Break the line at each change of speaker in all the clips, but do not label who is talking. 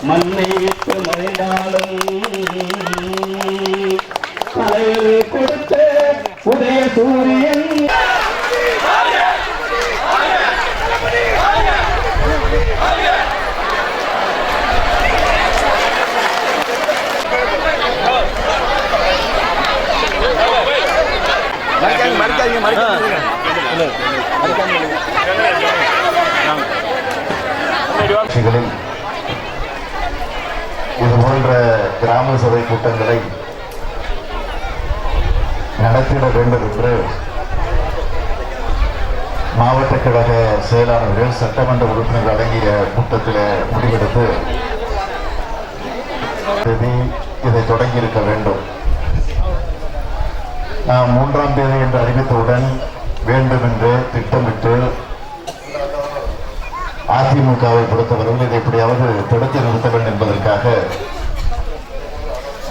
மண்ணை விட்டு மறைந்தாலும் தலையில் கொடுத்த உதய சூரியன்
இது போன்ற கிராம சபை கூட்டங்களை நடத்திட வேண்டும் என்று மாவட்ட கழக செயலாளர்கள் சட்டமன்ற உறுப்பினர்கள் அடங்கிய கூட்டத்தில் முடிவெடுத்து இதை தொடங்கியிருக்க வேண்டும். நாம் 3ஆம் தேதி என்று அறிவித்தவுடன் வேண்டும் என்று திட்டமிட்டு அதிமுகவை பொறுத்தவரையில் இதை எப்படியாவது தடுத்து நிறுத்த வேண்டும் என்பதற்காக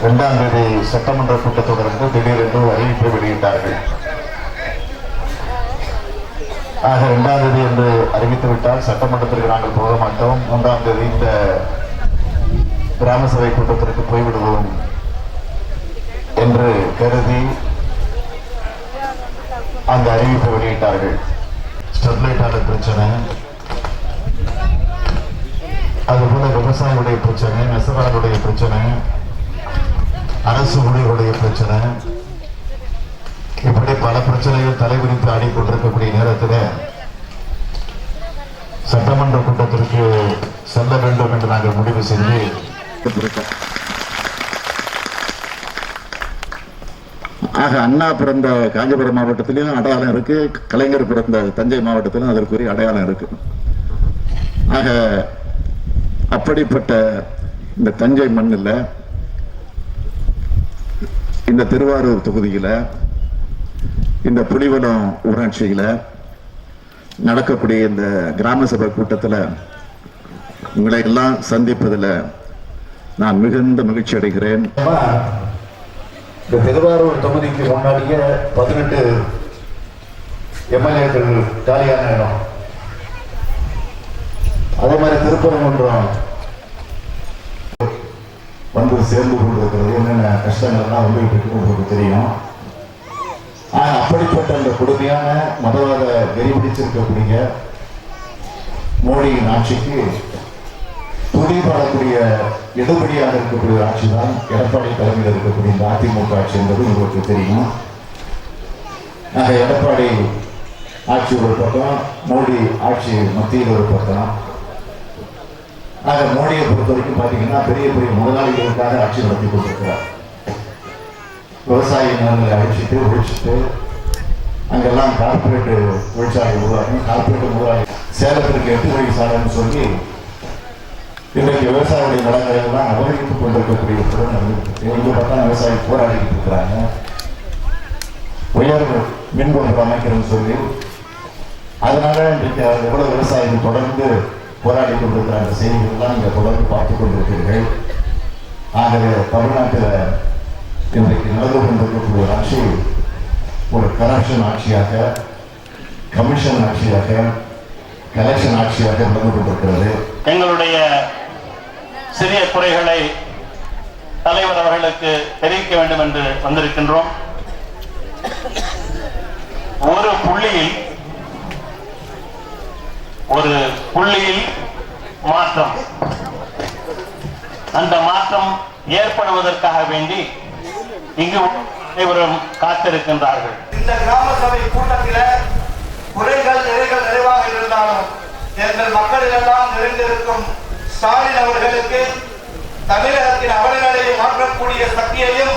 2ஆம் தேதி சட்டமன்ற கூட்டத்தொடர்ந்து திடீரென்று அறிவிப்பை வெளியிட்டார்கள். ஆக 2ஆம் தேதி என்று அறிவித்துவிட்டால் சட்டமன்றத்திற்கு நாங்கள் போக மாட்டோம், 3ஆம் தேதி இந்த கிராம சபை கூட்டத்திற்கு போய்விடுவோம் என்று கருதி அந்த அறிவிப்பை வெளியிட்டார்கள். ஸ்டெர்லைட் ஆலை பிரச்சனை, அதுபோல விவசாயிகளுடைய பிரச்சனை, நெசவாளருடைய பிரச்சனை, அரசு ஊழியர்களுடைய பிரச்சனை, இப்படி பல பிரச்சனைகள் தலைவிரித்து ஆடிக்கொண்டிருக்கக்கூடிய நேரத்தில் சட்டமன்ற கூட்டத்திற்கு செல்ல வேண்டும் என்று நாங்கள் முடிவு செய்து ஆக அண்ணா பிறந்த காஞ்சிபுரம் மாவட்டத்திலும் அடையாளம் இருக்கு, கலைஞர் பிறந்த தஞ்சை மாவட்டத்திலும் அதற்குரிய அடையாளம் இருக்கு. ஆக அப்படிப்பட்ட இந்த தஞ்சை மண்ணில் இந்த திருவாரூர் தொகுதியில் இந்த புலிவலம் ஊராட்சியில் நடக்கக்கூடிய இந்த கிராம சபை கூட்டத்தில் உங்களை எல்லாம் சந்திப்பதில் நான் மிகுந்த மகிழ்ச்சி அடைகிறேன். இந்த திருவாரூர் தொகுதிக்கு முன்னாடியே 18 எம்எல்ஏக்கள் காலியான இடம், அதே மாதிரி திருப்பரங்குன்றம் வந்து சேர்ந்து கொண்டிருக்கிறது. என்னென்ன கஷ்டங்கள்லாம் வந்துகிட்டு இருக்கு உங்களுக்கு தெரியும். அப்படிப்பட்ட அந்த கொடுமையான மதவாத வெறி பிடிச்சிருக்கக்கூடிய மோடியின் ஆட்சிக்கு துணிபடக்கூடிய எடுபடியாக இருக்கக்கூடிய ஆட்சி தான் எடப்பாடி தலைமையில் இருக்கக்கூடிய இந்த அதிமுக ஆட்சி என்பது உங்களுக்கு தெரியும். ஆக எடப்பாடி ஆட்சி ஒரு பக்கம், மோடி ஆட்சி மத்தியில் ஒரு பக்கம். ஆக மோடியை பொறுத்த வரைக்கும் பார்த்தீங்கன்னா பெரிய பெரிய முதலாளிகளுக்காக ஆட்சி நடத்தி கொண்டிருக்கிறார். விவசாய நிலங்களை அழிச்சிட்டு ஒழிச்சிட்டு அங்கெல்லாம் கார்பரேட் தொழிற்சாலை உருவாக்கி கார்பரேட் முதலாளி சேலத்திற்கு 8 வழி சாலைன்னு சொல்லி இன்றைக்கு விவசாயிகளுடைய நிலங்களை எல்லாம் அபகரித்துக் கொண்டிருக்கக்கூடிய இங்கே பார்த்தா விவசாயி போராடிட்டு இருக்கிறாங்க. உயர் மின்கொண்டு அமைக்கிறேன்னு சொல்லி அதனால இன்றைக்கு எவ்வளவு விவசாயிகள் தொடர்ந்து போராடி கொண்டிருக்கிற அந்த செய்திகள்லாம் நீங்கள் தொடர்ந்து பார்த்துக் கொண்டிருக்கிறீர்கள். ஆகவே தமிழ்நாட்டில் இன்றைக்கு நடந்து கொண்டிருக்கக்கூடிய ஆட்சி ஒரு கரப்ஷன் ஆட்சியாக, கமிஷன் ஆட்சியாக, கலெக்ஷன் ஆட்சியாக நடந்து கொண்டிருக்கிறது.
எங்களுடைய சிறிய குறைகளை தலைவர் அவர்களுக்கு தெரிவிக்க வேண்டும் என்று வந்திருக்கின்றோம். ஒரு புள்ளியில் மாற்றம், அந்த மாற்றம் ஏற்படுவதற்காக வேண்டி இங்கு அனைவரும் காத்திருக்கின்றார்கள்.
இந்த கிராம சபை கூட்டத்தில் குறைகள் நிறைகள் நிறைவாக இருந்தாலும் எங்கள் மக்களிடெல்லாம் நிறைந்திருக்கும் ஸ்டாலின் அவர்களுக்கு தமிழகத்தின் அவலநிலையை மாற்றக்கூடிய சக்தியையும்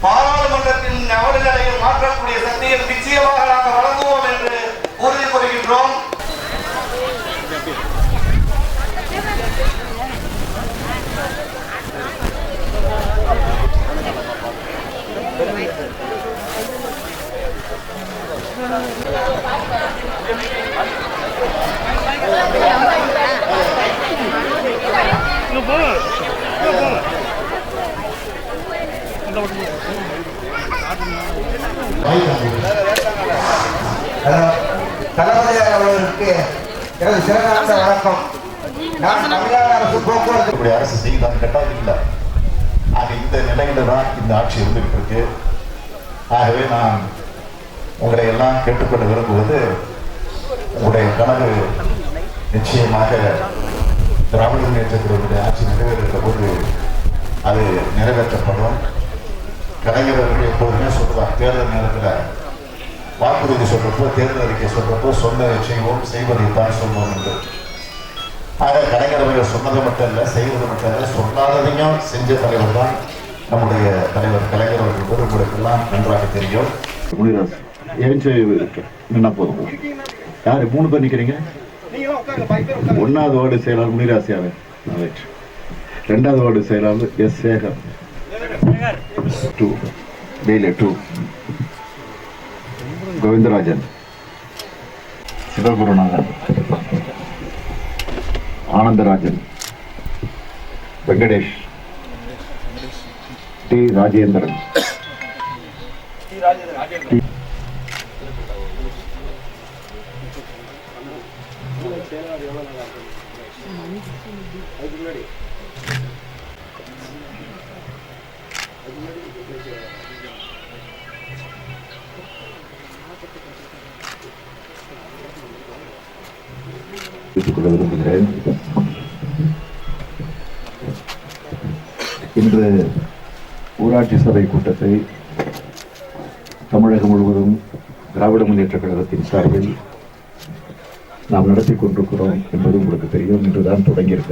பாராளுமன்றத்தின் அவலநிலையை மாற்றக்கூடிய சக்தியும் நிச்சயமாக நாங்கள் வழங்குவோம் என்று உறுதி கூறுகின்றோம்.
தளபதி அவர்களுக்கு எனது சிறந்த வணக்கம்.
நான் தமிழ்நாடு அரசு போக்குவரத்து
இப்படி அரசு செய்யலாம் கேட்டால் இல்லை. ஆக இந்த நிலையில தான் இந்த ஆட்சி இருந்துகிட்டு இருக்கு. ஆகவே நான் உங்களை எல்லாம் கேட்டுக்கொள்ள விரும்புவது, உங்களுடைய கனவு நிச்சயமாக திராவிட முன்னேற்ற கழகத்துடைய ஆட்சி நிறைவேறுகிற போது அது நிறைவேற்றப்படும். கலைஞர் அவர்கள் எப்போதுமே சொல்லுவார், தேர்தல் நேரத்தில் வாக்குறுதி சொல்றப்போ, தேர்தல் அறிக்கை சொல்றப்போ சொன்னதை செய்வோம், செய்வதைத்தான் சொல்வோம் என்று. ஆக கலைஞர் அவர்கள் சொன்னது மட்டும் இல்லை, செய்வது மட்டும் இல்லை, சொல்லாததையும் செஞ்ச தலைவர் தான் நம்முடைய தலைவர் கலைஞர் அவர்கள். உங்களுக்கெல்லாம் நன்றாக தெரியும்.
முனிராஜ் ஏஞ்சி நின்னா போதும். யாரு 3 பேர் நிற்கிறீங்க? 1வது வார்டு செயலாளர் முனிராஜ் யாரு? 2வது வார்டு செயலாளர் எஸ் சேகர் 2, டெய்லி 2, கோவிந்தராஜன், சிவகுருநாதன், ஆனந்தராஜன், வெங்கடேஷ், டி ராஜேந்திரன், கொள்ள விரும்புகிறேன். இன்று ஊராட்சி சபை கூட்டத்தை தமிழகம் முழுவதும் திராவிட முன்னேற்ற கழகத்தின் சார்பில் நாம் நடத்தி கொண்டிருக்கிறோம் என்பது உங்களுக்கு தெரியும். இன்றுதான் தொடங்கியிருக்கிறது.